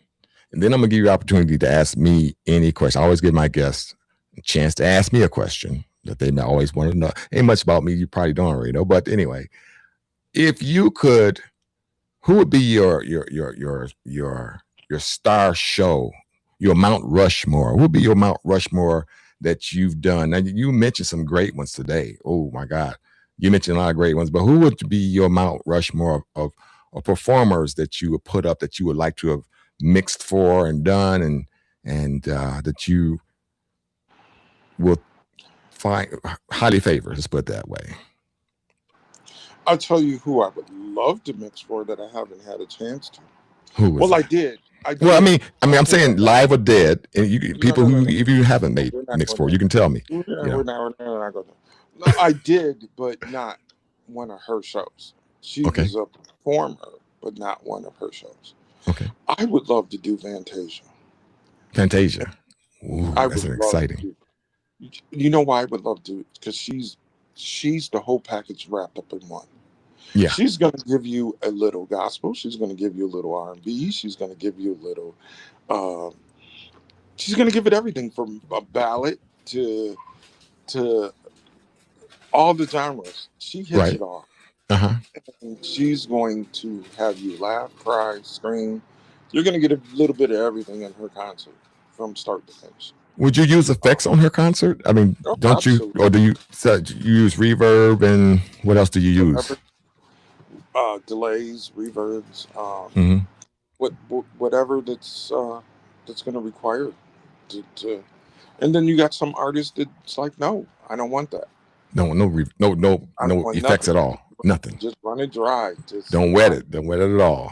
and then I'm gonna give you the opportunity to ask me any question. I always give my guests a chance to ask me a question that they always want to know. Ain't much about me, you probably don't already know, but anyway, if you could, who would be your star show, your Mount Rushmore? Who would be your Mount Rushmore that you've done? Now, you mentioned some great ones today. Oh my God, you mentioned a lot of great ones, but who would be your Mount Rushmore of performers that you would put up, that you would like to have mixed for and done, and that you will find highly favor. Let's put it that way. I'll tell you who I would love to mix for that I haven't had a chance to. Who is Well, I that? did. I Well, did. I'm saying live or dead, and No, people no, no, who no. if you haven't made We're not mixed going for, there. you can tell me. We're You know, not going there. No, I did, but not one of her shows. She okay, was a performer, but not one of her shows. okay. I would love to do Fantasia. Fantasia. Ooh, I that's would love to exciting. do. You know why I would love to? Because she's the whole package wrapped up in one. Yeah, She's going to give you a little gospel. She's going to give you a little R&B. She's going to give you a little. Um, she's going to give it everything from a ballad to all the genres. She hits right. it all. Uh-huh. And she's going to have you laugh, cry, scream. You're going to get a little bit of everything in her concert from start to finish. Would you use effects on her concert? Oh, Don't you, absolutely. or do you, so you use reverb, and what else do you use? Whatever delays, reverbs, Hmm. whatever that's going to require to. And then you got some artists that's like, no, I don't want that. I don't No want effects nothing. at all. Nothing. Just run it dry. Just Don't wet it. Don't wet it at all.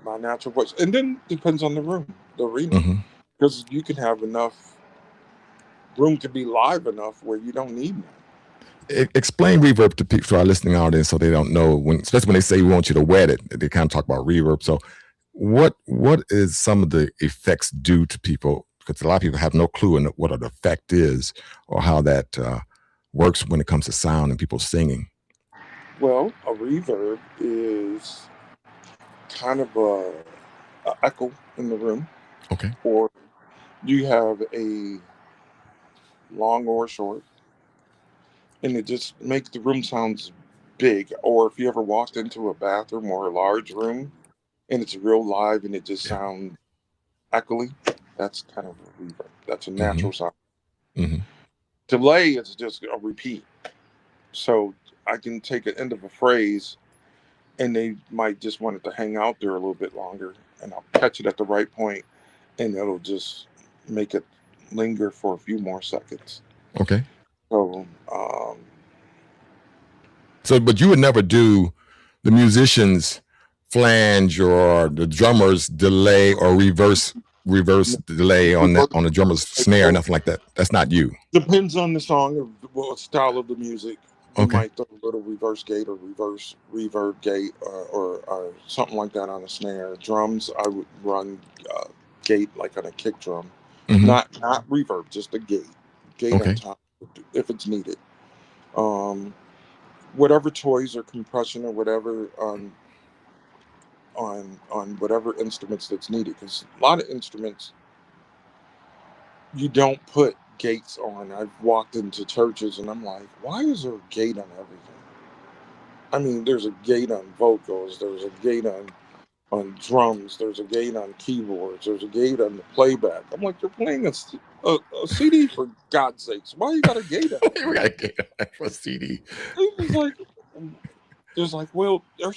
my natural voice. And then depends on the room, the arena, Hmm. because you can have enough room to be live enough where you don't need none. Explain reverb to people, to our listening audience, so they don't know when, especially when they say we want you to wet it. They kind of talk about reverb. So, what is some of the effects do to people? Because a lot of people have no clue in what an effect is or how that works when it comes to sound and people singing. Well, a reverb is kind of a echo in the room, Okay. or you have a long or short, and it just makes the room sounds big. Or if you ever walked into a bathroom or a large room and it's real live and it just Yeah. sounds echoey, that's kind of a reverb. That's a Hmm. natural sound. Hmm. Delay is just a repeat. So I can take an end of a phrase and they might just want it to hang out there a little bit longer, and I'll catch it at the right point and it'll just make it linger for a few more seconds. Okay. So, So, but you would never do the musicians flange or the drummers delay or reverse delay on that, on the drummer's snare, nothing like that. That's not you. depends on the song or what style of the music. You Okay. might throw a little reverse gate or reverse reverb gate or something like that on a snare. Drums, I would run gate like on a kick drum, Hmm. not reverb, just a gate on Okay. top if it's needed. Um, Whatever toys or compression or whatever on whatever instruments that's needed, because a lot of instruments you don't put gates on. I've walked into churches and I'm like, why is there a gate on everything? I mean, there's a gate on vocals, there's a gate on drums, there's a gate on keyboards, there's a gate on the playback. I'm like, you're playing a CD for God's sakes. Why you got a gate on? We got to get for a CD. It's like, there's like, well, our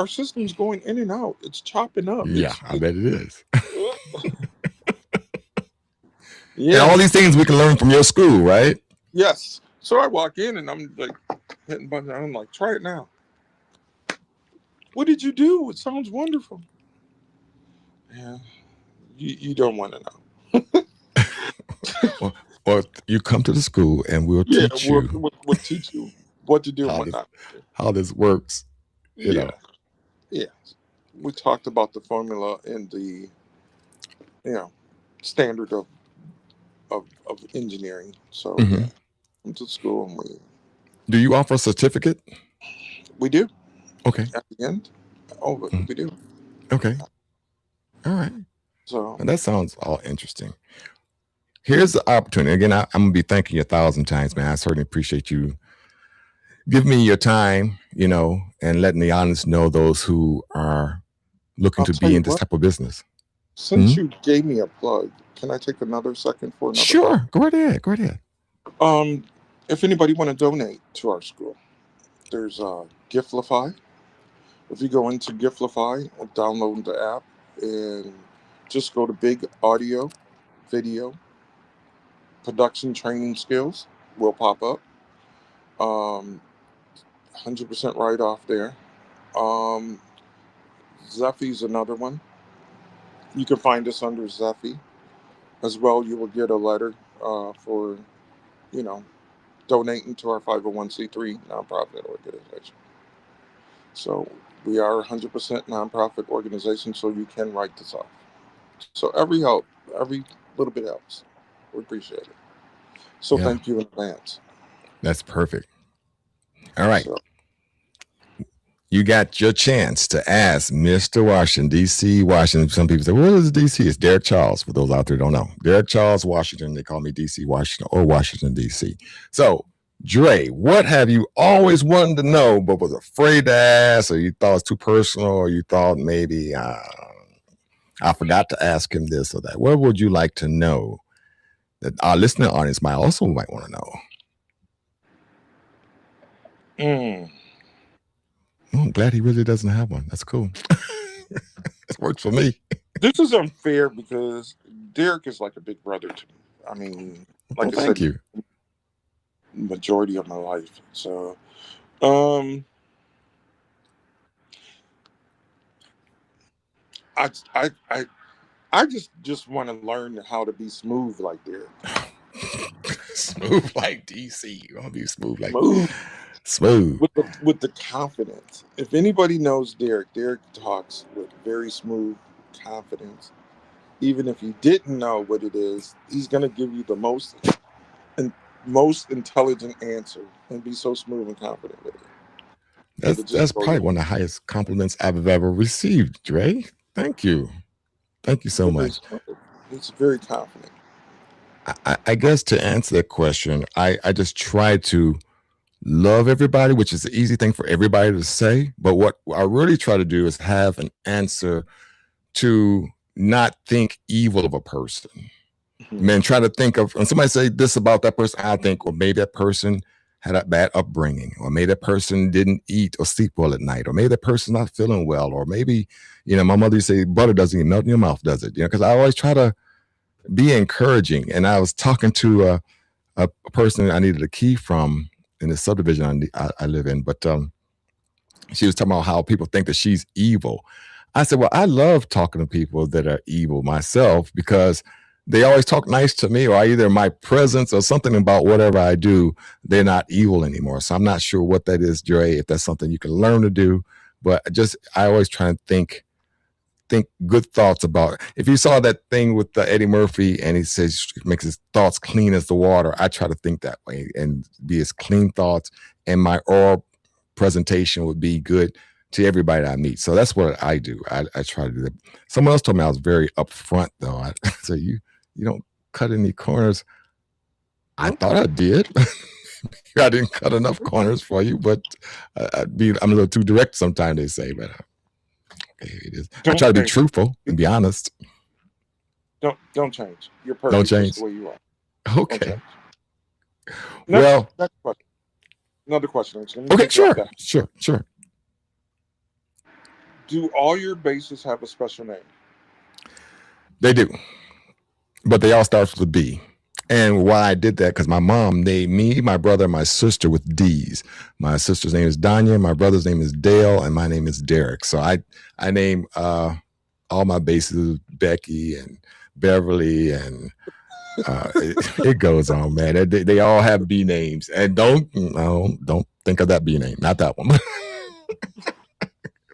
system's going in and out. It's chopping up. Yeah, I bet it is. And Yeah. all these things we can learn from your school, right? Yes. So I walk in and I'm like hitting buttons. I'm like, try it now. What did you do? It sounds wonderful. Yeah. You don't want to know. Or you come to the school and we'll Yeah, teach you we'll teach you what to do and how what this not to do. how this works. You Yeah. know. Yeah. We talked about the formula and the, you know, standard of engineering. So Hmm. yeah, come to school and Do you offer a certificate? we do Okay. at the end. Oh, Mhm. we do. Okay. All right. So Well, that sounds all interesting. Here's the opportunity. Again, I'm gonna be thanking you 1,000 times, man. I certainly appreciate you giving me your time, and letting the audience know, those who are looking I'll to tell be you in this what. type of business. Since Mhm. you gave me a plug, can I take another second for another plug? Sure. Go right ahead. Go right ahead. Um, if anybody want to donate to our school, there's Giftlify. If you go into Giftlify or download the app and just go to Big Audio Video, production training skills will pop up. 100% right off there. Um, Zephy's another one. You can find us under Zephy as well. You will get a letter for, you know, donating to our 501c3 nonprofit organization. So we are a 100% nonprofit organization, so you can write this off. So every help, every little bit helps. We appreciate it. So Yeah. thank you in advance. That's perfect. All right. So, you got your chance to ask Mr. Washington, D.C. Washington. Some people say, what is D.C.? It's Derek Charles, for those out there who don't know. Derek Charles Washington. They call me D.C. Washington or Washington, D.C. So, Dre, what have you always wanted to know but was afraid to ask, or you thought it was too personal, or you thought maybe I forgot to ask him this or that? What would you like to know that our listening audience might want to know? I'm glad he really doesn't have one. That's cool. It works for me. This is unfair because Derek is like a big brother to me. I mean, like I said, thank you. Majority of my life. So, I just want to learn how to be smooth like Derek. Smooth like DC. You want to be smooth like smooth with the confidence. If anybody knows Derek talks with very smooth confidence. Even if you didn't know what it is, he's gonna give you the most intelligent answer and be so smooth and confident with it. That's probably one of the highest compliments I've ever received, Dre. Thank you. Thank you so much. He's very confident. I guess to answer that question, I just try to love everybody, which is the easy thing for everybody to say. But what I really try to do is have an answer to not think evil of a person. Man, try to think of when somebody say this about that person, I think, or maybe that person had a bad upbringing, or maybe that person didn't eat or sleep well at night, or maybe that person's not feeling well, or maybe, my mother used to say butter doesn't even melt in your mouth, does it? Because I always try to be encouraging. And I was talking to a person I needed a key from in the subdivision I live in, but she was talking about how people think that she's evil. I said, well, I love talking to people that are evil myself because they always talk nice to me, or either my presence or something about whatever I do, they're not evil anymore. So I'm not sure what that is, Dre, if that's something you can learn to do. But I always try and think good thoughts about it. If you saw that thing with Eddie Murphy and he says makes his thoughts clean as the water, I try to think that way and be as clean thoughts, and my oral presentation would be good to everybody I meet. So that's what I do. I try to do that. Someone else told me I was very upfront, though. So you don't cut any corners. I thought I did. I didn't cut enough corners for you, but I'm a little too direct sometimes, they say. But okay, it is. I try to be truthful and be honest. Don't change. You're perfect. Don't change the way you are. Okay. Well, next question. Another question. Okay, sure. Do all your bases have a special name? They do, but they all start with a B. And why I did that, because my mom named me, my brother, and my sister with D's. My sister's name is Danya, my brother's name is Dale, and my name is Derek. So I name all my bases Becky and Beverly, and it goes on, man. They all have B names, and don't think of that B name, not that one.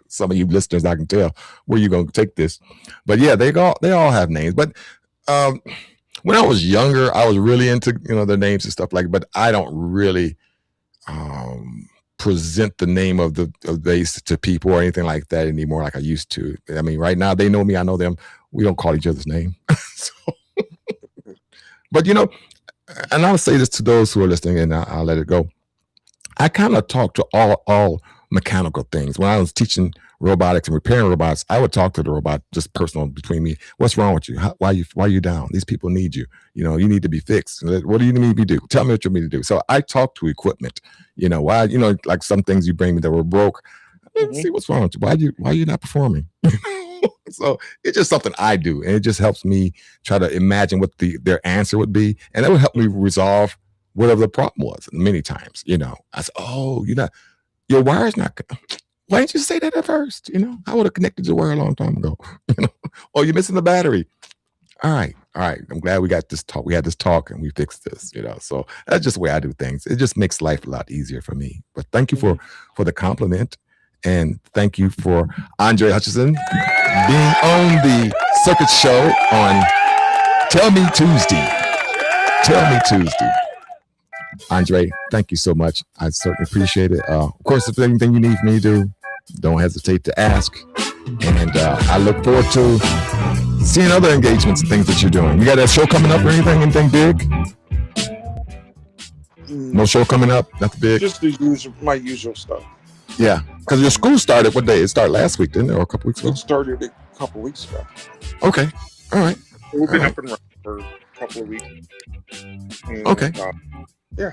Some of you listeners, I can tell where you're going to take this, but yeah, they all have names. But when I was younger, I was really into their names and stuff like. But I don't really present the name of the base to people or anything like that anymore, like I used to. I mean, right now they know me, I know them. We don't call each other's name. But and I'll say this to those who are listening, and I'll let it go. I kind of talk to all mechanical things. When I was teaching robotics and repairing robots, I would talk to the robot, just personal between me. What's wrong with you? Why are you down? These people need you. You need to be fixed. What do you need me to do? Tell me what you need me to do. So I talk to equipment. Why? Like some things you bring me that were broke. Let's see what's wrong with you. Why are you not performing? So it's just something I do, and it just helps me try to imagine what their answer would be, and that would help me resolve whatever the problem was. Many times, I said, "Oh, your wire's not. Why didn't you say that at first? I would have connected your wire a long time ago. Or you're missing the battery. All right. I'm glad we got this talk. We had this talk and we fixed this. So that's just the way I do things. It just makes life a lot easier for me. But thank you for the compliment, and thank you for Andre Hutchinson being on the Circuit Show on Tell Me Tuesday. Andre, thank you so much. I certainly appreciate it. Of course, if there's anything you need me to do, don't hesitate to ask. And I look forward to seeing other engagements and things that you're doing. You got a show coming up or anything big? No show coming up? Nothing big? Just my usual stuff. Yeah, because your school started, what day? It started last week, didn't it? Or a couple weeks ago? It started a couple weeks ago. Okay. All right. We've been up and running for a couple of weeks. And, okay. Yeah.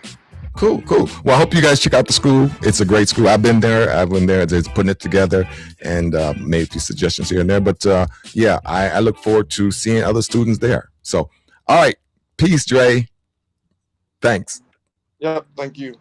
Cool. Well, I hope you guys check out the school. It's a great school. I've been there. Just putting it together and made a few suggestions here and there. But yeah, I look forward to seeing other students there. So, all right. Peace, Dre. Thanks. Yep. Thank you.